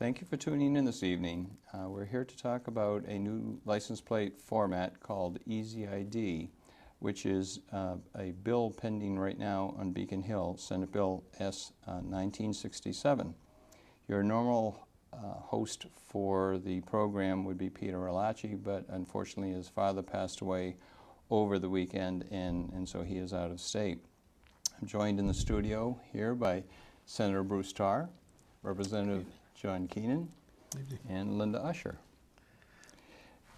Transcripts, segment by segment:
Thank you for tuning in this evening. We're here to talk about a new license plate format called EasyID, which is a bill pending right now on Beacon Hill, Senate Bill S. 1967. Your normal host for the program would be Peter Arlacci, but unfortunately his father passed away over the weekend, and so he is out of state. I'm joined in the studio here by Senator Bruce Tarr, Representative John Keenan, and Linda Usher.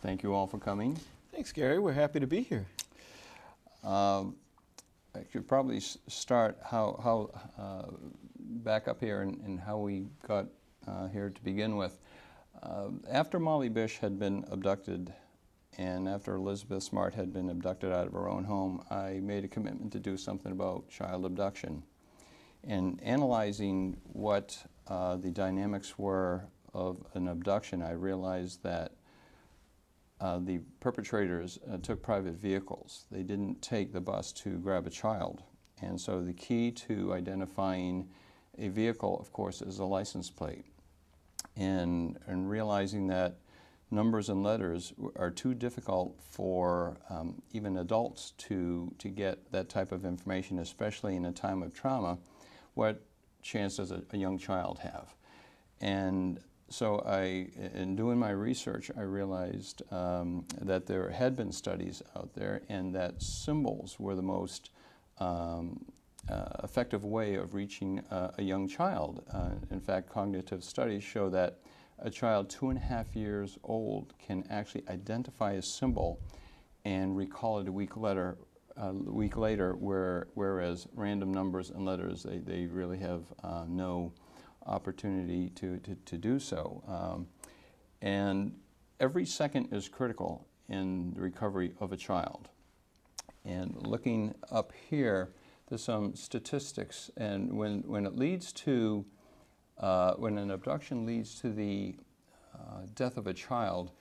Thank you all for coming. Thanks, Gary. We're happy to be here. I should probably start back up here and how we got here to begin with. After Molly Bish had been abducted and after Elizabeth Smart had been abducted out of her own home, I made a commitment to do something about child abduction. And analyzing what the dynamics were of an abduction, I realized that the perpetrators took private vehicles. They didn't take the bus to grab a child. And so the key to identifying a vehicle, of course, is a license plate. And realizing that numbers and letters are too difficult for even adults to get that type of information, especially in a time of trauma, what chance does a young child have? And so in doing my research, I realized that there had been studies out there and that symbols were the most effective way of reaching a young child. In fact, cognitive studies show that a child 2.5 years old can actually identify a symbol and recall it a week later, whereas random numbers and letters, they really have no opportunity to do so. And every second is critical in the recovery of a child. And looking up here, there's some statistics, and when it leads to, when an abduction leads to the death of a child,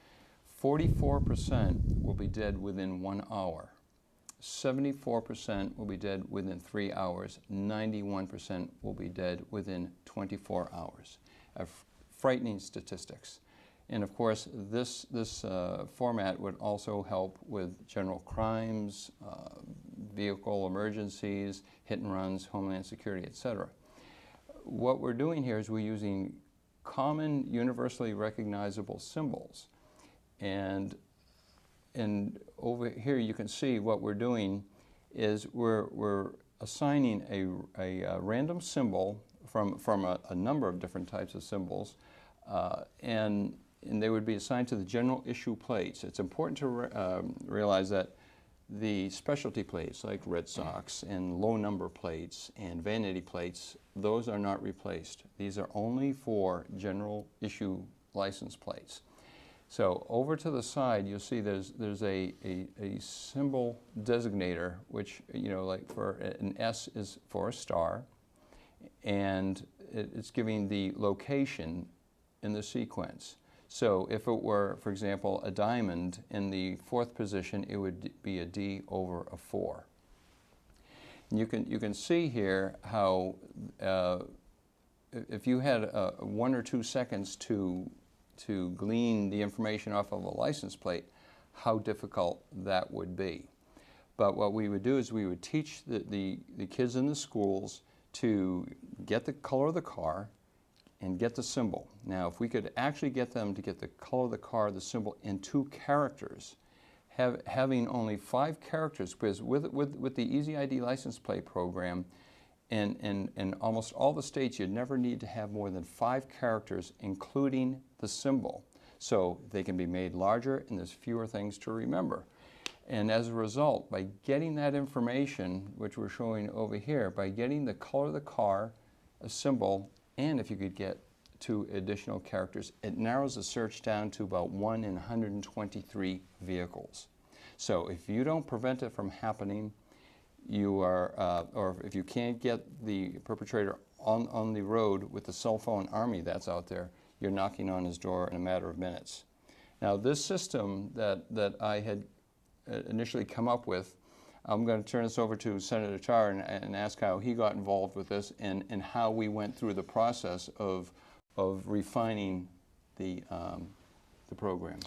44% will be dead within 1 hour. 74% will be dead within 3 hours. 91% will be dead within 24 hours. Frightening statistics. And of course, this format would also help with general crimes, vehicle emergencies, hit and runs, homeland security, etc. What we're doing here is we're using common, universally recognizable symbols. And over here you can see what we're doing is we're assigning a random symbol from a number of different types of symbols, and they would be assigned to the general issue plates. It's important to realize that the specialty plates like Red Sox and low number plates and vanity plates, those are not replaced. These are only for general issue license plates. So over to the side, you'll see there's a symbol designator, which, you know, like for an S is for a star, and it's giving the location in the sequence. So if it were, for example, a diamond in the 4th position, it would be a D over a 4. And you can see here how if you had 1 or 2 seconds to glean the information off of a license plate, how difficult that would be. But what we would do is we would teach the kids in the schools to get the color of the car and get the symbol. Now, if we could actually get them to get the color of the car, the symbol, in 2 characters, having only 5 characters, because with the EasyID license plate program, in almost all the states, you'd never need to have more than 5 characters, including the symbol. So they can be made larger, and there's fewer things to remember. And as a result, by getting that information, which we're showing over here, by getting the color of the car, a symbol, and if you could get 2 additional characters, it narrows the search down to about 1 in 123 vehicles. So if you don't prevent it from happening, you are, or if you can't get the perpetrator on the road with the cell phone army that's out there, you're knocking on his door in a matter of minutes. Now, this system that I had initially come up with, I'm going to turn this over to Senator Tarr and ask how he got involved with this and how we went through the process of of refining the program?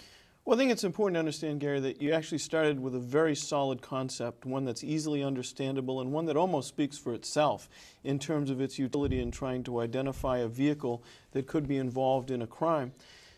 Well, I think it's important to understand, Gary, that you actually started with a very solid concept, one that's easily understandable and one that almost speaks for itself in terms of its utility in trying to identify a vehicle that could be involved in a crime.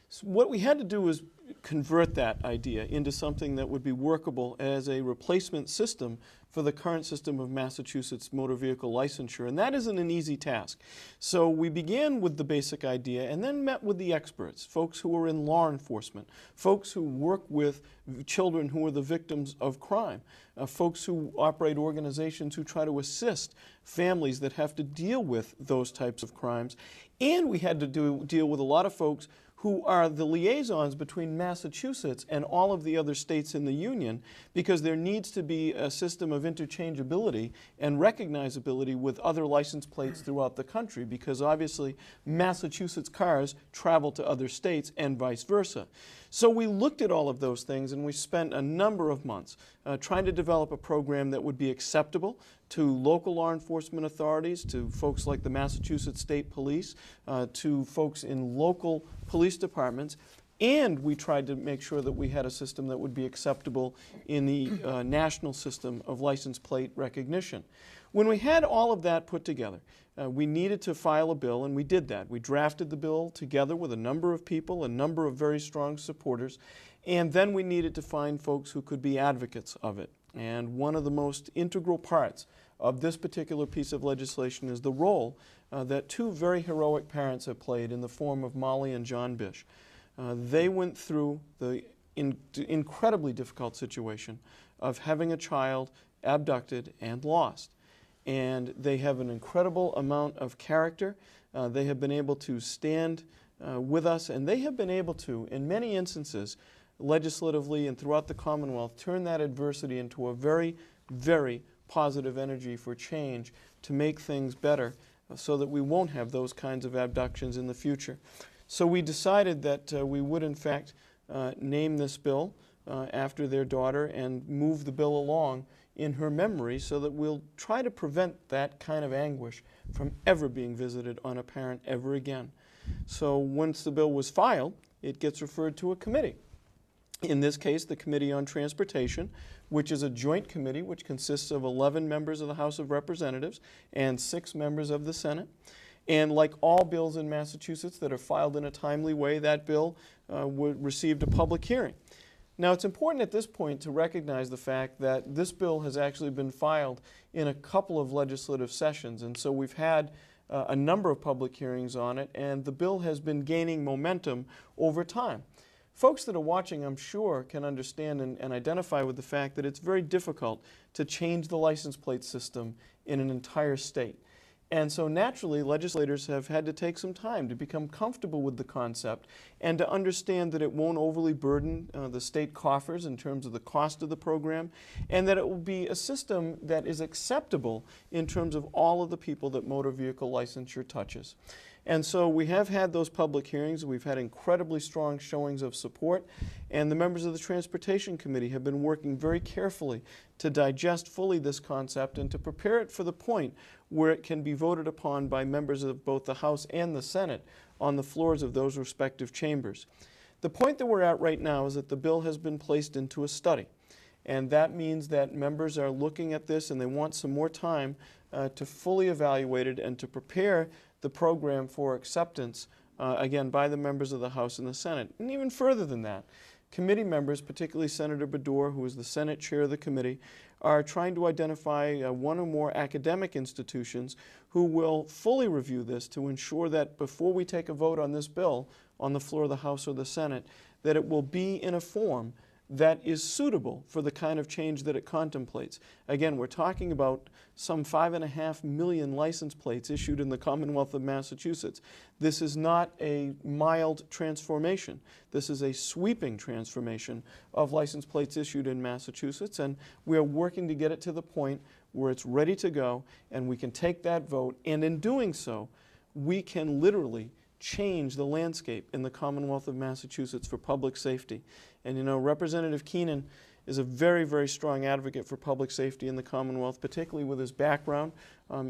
So what we had to do was convert that idea into something that would be workable as a replacement system for the current system of Massachusetts motor vehicle licensure, and that isn't an easy task. So we began with the basic idea and then met with the experts, folks who are in law enforcement, folks who work with children who are the victims of crime, folks who operate organizations who try to assist families that have to deal with those types of crimes, and we had to deal with a lot of folks who are the liaisons between Massachusetts and all of the other states in the Union, because there needs to be a system of interchangeability and recognizability with other license plates throughout the country, because obviously Massachusetts cars travel to other states and vice versa. So we looked at all of those things and we spent a number of months trying to develop a program that would be acceptable to local law enforcement authorities, to folks like the Massachusetts State Police, to folks in local police departments, and we tried to make sure that we had a system that would be acceptable in the national system of license plate recognition. When we had all of that put together, we needed to file a bill, and we did that. We drafted the bill together with a number of people, a number of very strong supporters, and then we needed to find folks who could be advocates of it. And one of the most integral parts of this particular piece of legislation is the role that two very heroic parents have played in the form of Molly and John Bish. They went through the incredibly difficult situation of having a child abducted and lost. And they have an incredible amount of character. They have been able to stand with us, and they have been able to, in many instances, legislatively and throughout the Commonwealth, turn that adversity into a very, very positive energy for change to make things better so that we won't have those kinds of abductions in the future. So we decided that we would, in fact, name this bill after their daughter and move the bill along in her memory so that we'll try to prevent that kind of anguish from ever being visited on a parent ever again. So once the bill was filed, it gets referred to a committee. In this case, the Committee on Transportation, which is a joint committee which consists of 11 members of the House of Representatives and 6 members of the Senate. And like all bills in Massachusetts that are filed in a timely way, that bill received a public hearing. Now, it's important at this point to recognize the fact that this bill has actually been filed in a couple of legislative sessions, and so we've had a number of public hearings on it, and the bill has been gaining momentum over time. Folks that are watching, I'm sure, can understand and identify with the fact that it's very difficult to change the license plate system in an entire state. And so naturally, legislators have had to take some time to become comfortable with the concept and to understand that it won't overly burden the state coffers in terms of the cost of the program, and that it will be a system that is acceptable in terms of all of the people that motor vehicle licensure touches. And so we have had those public hearings. We've had incredibly strong showings of support, and the members of the Transportation Committee have been working very carefully to digest fully this concept and to prepare it for the point where it can be voted upon by members of both the House and the Senate on the floors of those respective chambers. The point that we're at right now is that the bill has been placed into a study, and that means that members are looking at this and they want some more time to fully evaluate it and to prepare the program for acceptance, again, by the members of the House and the Senate. And even further than that, committee members, particularly Senator Baddour, who is the Senate chair of the committee, are trying to identify one or more academic institutions who will fully review this to ensure that before we take a vote on this bill on the floor of the House or the Senate, that it will be in a form that is suitable for the kind of change that it contemplates. Again, we're talking about some 5.5 million license plates issued in the Commonwealth of Massachusetts. This is not a mild transformation. This is a sweeping transformation of license plates issued in Massachusetts, and we are working to get it to the point where it's ready to go and we can take that vote, and in doing so, we can literally change the landscape in the Commonwealth of Massachusetts for public safety. And you know, Representative Keenan is a very, very strong advocate for public safety in the Commonwealth, particularly with his background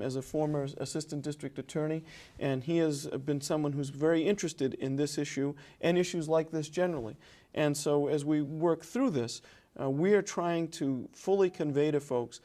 as a former assistant district attorney. And he has been someone who's very interested in this issue and issues like this generally. And so as we work through this, we are trying to fully convey to folks